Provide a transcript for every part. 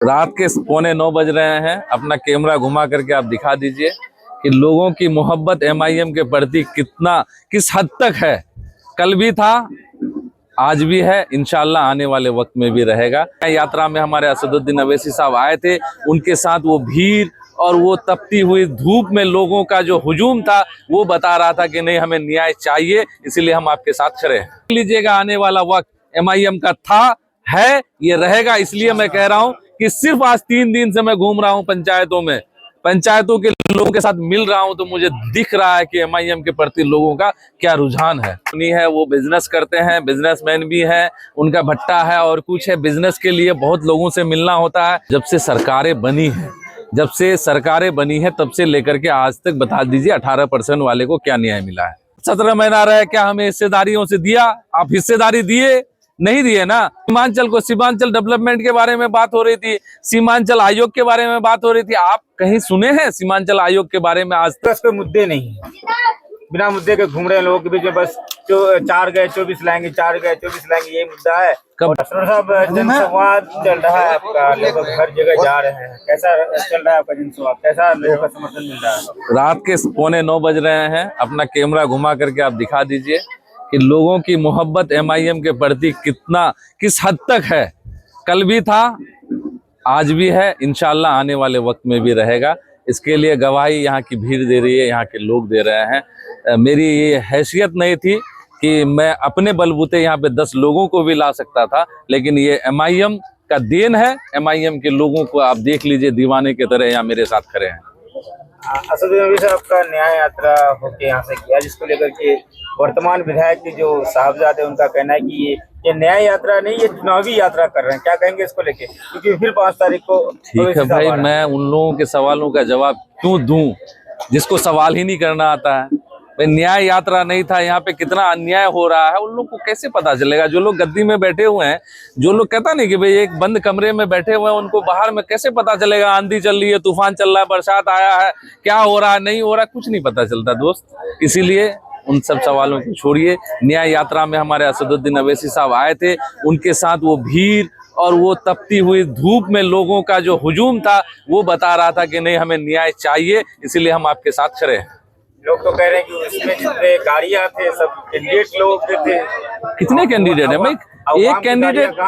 रात के 8:45 बज रहे हैं। अपना कैमरा घुमा करके आप दिखा दीजिए कि लोगों की मोहब्बत एमआईएम के प्रति किस हद तक है। कल भी था, आज भी है, इंशाल्लाह आने वाले वक्त में भी रहेगा। यात्रा में हमारे असदुद्दीन अवैसी साहब आए थे, उनके साथ वो भीड़ और वो तपती हुई धूप में लोगों का जो हुजूम था वो बता रहा था कि नहीं, हमें न्याय चाहिए, इसीलिए हम आपके साथ खड़े हैं। लीजिएगा, आने वाला वक्त एमआईएम का था, है, ये रहेगा। इसलिए मैं कह रहा हूं कि सिर्फ आज 3 दिन से मैं घूम रहा हूं पंचायतों के लोगों के साथ मिल रहा हूं, तो मुझे दिख रहा है कि एमआईएम के प्रति लोगों का क्या रुझान है। वो बिजनेस करते हैं, बिजनेसमैन भी हैं, उनका भट्टा है और कुछ है। बिजनेस के लिए बहुत लोगों से मिलना होता है। जब से सरकारें बनी है तब से लेकर के आज तक बता दीजिए 18% वाले को क्या न्याय मिला है। 17 महीना रहे, क्या हमें हिस्सेदारियों से दिया? आप हिस्सेदारी दिए? नहीं दिए ना। सीमांचल डेवलपमेंट के बारे में बात हो रही थी, सीमांचल आयोग के बारे में बात हो रही थी। आप कहीं सुने हैं सीमांचल आयोग के बारे में? आज तक कोई मुद्दे नहीं है, बिना मुद्दे के घूम रहे हैं लोगों के बीच में। बस 4 गए 24 लाएंगे, 4 गए 24 लाएंगे, यही मुद्दा है। साहब, जनसंवाद चल रहा है आपका, लोग हर जगह जा रहे हैं, कैसा चल रहा है आपका जनसंवाद? कैसा लोगों का समर्थन मिल रहा है? रात के 8:45 बज रहे हैं। अपना कैमरा घुमा करके आप दिखा दीजिए कि लोगों की मोहब्बत एमआईएम के प्रति किस हद तक है। कल भी था, आज भी है, इंशाल्लाह आने वाले वक्त में भी रहेगा। इसके लिए गवाही यहाँ की भीड़ दे रही है, यहाँ के लोग दे रहे हैं। मेरी ये हैसियत नहीं थी कि मैं अपने बलबूते यहाँ पे 10 लोगों को भी ला सकता था, लेकिन ये एमआईएम का देन है। एमआईएम के लोगों को आप देख लीजिए, दीवाने की तरह यहाँ मेरे साथ खड़े हैं। असदुद्दीन अवैसी साहब का न्याय यात्रा होके यहाँ से किया, जिसको लेकर के वर्तमान विधायक के जो साहबजादे, उनका कहना है कि ये न्याय यात्रा नहीं, ये चुनावी यात्रा कर रहे हैं। क्या कहेंगे इसको लेके? क्योंकि फिर 5 तारीख को ठीक है भाई, मैं उन लोगों के सवालों का जवाब क्यों दूं जिसको सवाल ही नहीं करना आता है। न्याय यात्रा नहीं था, यहाँ पे कितना अन्याय हो रहा है उन लोग को कैसे पता चलेगा? जो लोग गद्दी में बैठे हुए हैं, जो लोग कहता नहीं कि भाई एक बंद कमरे में बैठे हुए हैं, उनको बाहर में कैसे पता चलेगा? आंधी चल रही है, तूफान चल रहा है, बरसात आया है, क्या हो रहा है, नहीं हो रहा, कुछ नहीं पता चलता दोस्त। इसीलिए उन सब सवालों को छोड़िए। न्याय यात्रा में हमारे असदुद्दीन अवैसी साहब आए थे, उनके साथ वो भीड़ और वो तपती हुई धूप में लोगों का जो हुजूम था वो बता रहा था कि नहीं, हमें न्याय चाहिए, इसीलिए हम आपके साथ खड़े हैं। लोग तो कह रहे हैं कि उसमें जितने गाड़ियां थे सब कैंडिडेट लोग थे। कितने कैंडिडेट है भाई? एक कैंडिडेट?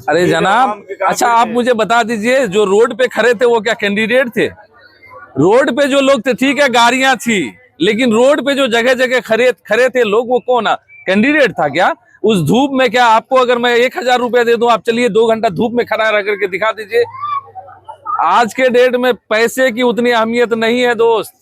अरे जनाब, अच्छा आप मुझे बता दीजिए, जो रोड पे खड़े थे वो क्या कैंडिडेट थे? रोड पे जो लोग थे, ठीक है गाड़ियां थी, लेकिन रोड पे जो जगह जगह खड़े थे लोग, वो कौन? कैंडिडेट था क्या? उस धूप में क्या आपको अगर मैं 1000 रुपया दे दूं, आप चलिए 2 घंटा धूप में खड़ा रह करके दिखा दीजिए। आज के डेट में पैसे की उतनी अहमियत नहीं है दोस्त।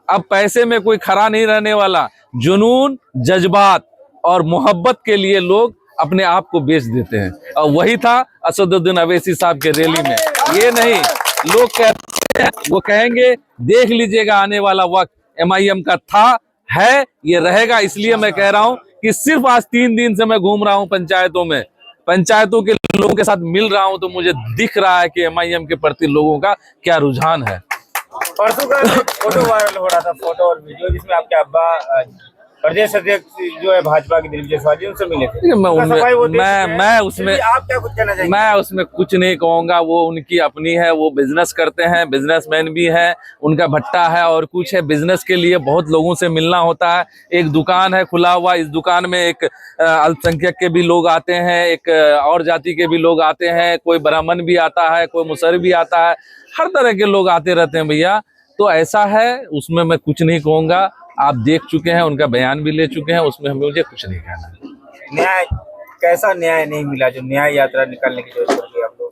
अब पैसे में कोई खड़ा नहीं रहने वाला। जुनून, जज्बात और मोहब्बत के लिए लोग अपने आप को बेच देते हैं, और वही था असदुद्दीन अवैसी साहब के रैली में। ये नहीं, लोग कहते हैं, वो कहेंगे देख लीजिएगा, आने वाला वक्त एमआईएम का था, है, ये रहेगा। इसलिए मैं कह रहा हूं कि सिर्फ आज 3 दिन से मैं घूम रहा हूं पंचायतों के लोगों के साथ मिल रहा हूं, तो मुझे दिख रहा है कि एमआईएम के प्रति लोगों का क्या रुझान है। परसों का फोटो वायरल हो रहा था, फोटो और वीडियो, जिसमें आपके अब्बा प्रदेश अध्यक्ष जो है भाजपा के दिग्विजय शिवाजी, उनसे मिले थे। मैं उसमें आप क्या कुछ कहना चाहेंगे? मैं उसमें कुछ नहीं कहूंगा। वो उनकी अपनी है, वो बिजनेस करते हैं, बिजनेसमैन भी है, उनका भट्टा है और कुछ है। बिजनेस के लिए बहुत लोगों से मिलना होता है। एक दुकान है खुला हुआ, इस दुकान में एक अल्पसंख्यक के भी लोग आते हैं, एक और जाति के भी लोग आते हैं, कोई ब्राह्मण भी आता है, कोई मुसहर भी आता है, हर तरह के लोग आते रहते हैं भैया। तो ऐसा है, उसमें मैं कुछ नहीं कहूंगा। आप देख चुके हैं, उनका बयान भी ले चुके हैं, उसमें हमें मुझे कुछ नहीं कहना। न्याय, कैसा न्याय नहीं मिला जो न्याय यात्रा निकालने की जरूरत पड़ी आप लोग?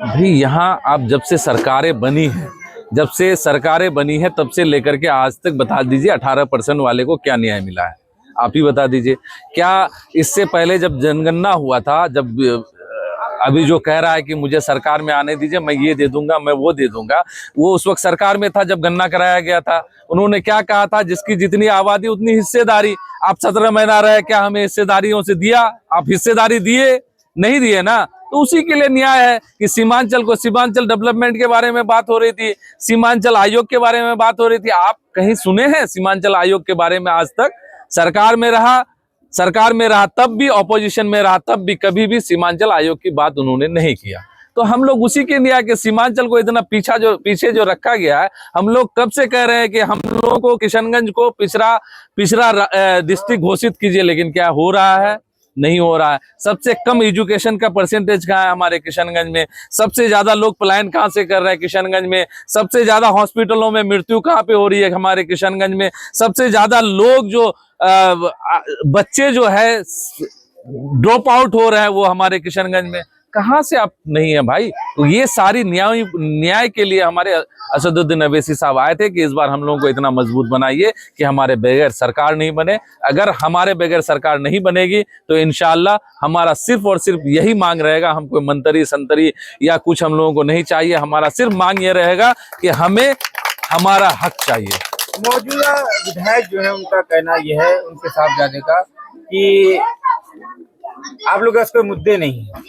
भाई यहाँ आप जब से सरकारें बनी है तब से लेकर के आज तक बता दीजिए 18% वाले को क्या न्याय मिला है? आप ही बता दीजिए। क्या इससे पहले जब जनगणना हुआ था, जब अभी जो कह रहा है कि मुझे सरकार में आने दीजिए, मैं ये दे दूंगा, मैं वो दे दूंगा, वो उस वक्त सरकार में था जब गणना कराया गया था। उन्होंने क्या कहा था? जिसकी जितनी आबादी उतनी हिस्सेदारी। आप 17 महीना रहे, क्या हमें हिस्सेदारियों से दिया? आप हिस्सेदारी दिए? नहीं दिए ना। तो उसी के लिए न्याय है कि सीमांचल डेवलपमेंट के बारे में बात हो रही थी, सीमांचल आयोग के बारे में बात हो रही थी। आप कहीं सुने हैं सीमांचल आयोग के बारे में? आज तक सरकार में रहा तब भी, ऑपोजिशन में रहा तब भी, कभी भी सीमांचल आयोग की बात उन्होंने नहीं किया। तो हम लोग उसी के न्याय के सीमांचल को इतना पीछे जो रखा गया है। हम लोग कब से कह रहे हैं कि हम लोगों को किशनगंज को पिछड़ा डिस्ट्रिक्ट घोषित कीजिए, लेकिन क्या हो रहा है? नहीं हो रहा है। सबसे कम एजुकेशन का परसेंटेज कहाँ है हमारे किशनगंज में? सबसे ज्यादा लोग पलायन कहाँ से कर रहे हैं किशनगंज में? सबसे ज्यादा हॉस्पिटलों में मृत्यु कहाँ पे हो रही है हमारे किशनगंज में? सबसे ज्यादा लोग जो बच्चे जो है ड्रॉप आउट हो रहे हैं वो हमारे किशनगंज में कहाँ से? आप नहीं है भाई। तो ये सारी न्याय के लिए हमारे असदुद्दीन अवैसी साहब आए थे कि इस बार हम लोगों को इतना मजबूत बनाइए कि हमारे बगैर सरकार नहीं बने। अगर हमारे बगैर सरकार नहीं बनेगी तो इंशाल्लाह हमारा सिर्फ और सिर्फ यही मांग रहेगा, हम कोई मंतरी संतरी या कुछ हम लोगों को नहीं चाहिए। हमारा सिर्फ मांग ये रहेगा कि हमें हमारा हक चाहिए। मौजूदा विधायक जो है उनका कहना यह है, उनके साहबजादे का, कि आप लोग के कोई मुद्दे नहीं है,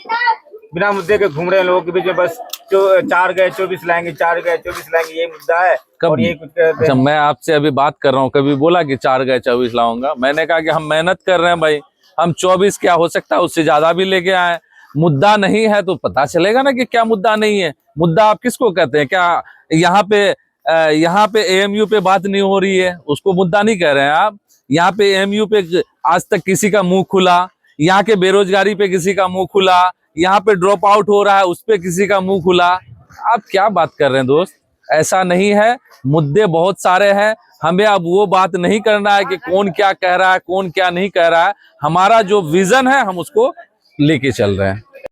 बिना मुद्दे के घूम रहे हैं लोगों के बीच में, बस 4 गए 24 लाएंगे, 4 गए 24 लाएंगे, ये मुद्दा है। और ये कुछ अच्छा, मैं आपसे अभी बात कर रहा हूँ, कभी बोला कि 4 गए 24 लाऊंगा? मैंने कहा कि हम मेहनत कर रहे हैं भाई, हम 24 क्या हो सकता है उससे ज्यादा भी लेके आए। मुद्दा नहीं है तो पता चलेगा ना कि क्या मुद्दा नहीं है। मुद्दा आप किसको कहते हैं? क्या यहाँ पे AMU पे बात नहीं हो रही है, उसको मुद्दा नहीं कह रहे हैं आप? यहाँ पे AMU पे आज तक किसी का मुंह खुला, यहाँ के बेरोजगारी पे किसी का मुंह खुला, यहाँ पे ड्रॉप आउट हो रहा है उस पे किसी का मुंह खुला? आप क्या बात कर रहे हैं दोस्त? ऐसा नहीं है, मुद्दे बहुत सारे हैं। हमें अब वो बात नहीं करना है कि कौन क्या कह रहा है, कौन क्या नहीं कह रहा है। हमारा जो विजन है हम उसको लेके चल रहे हैं।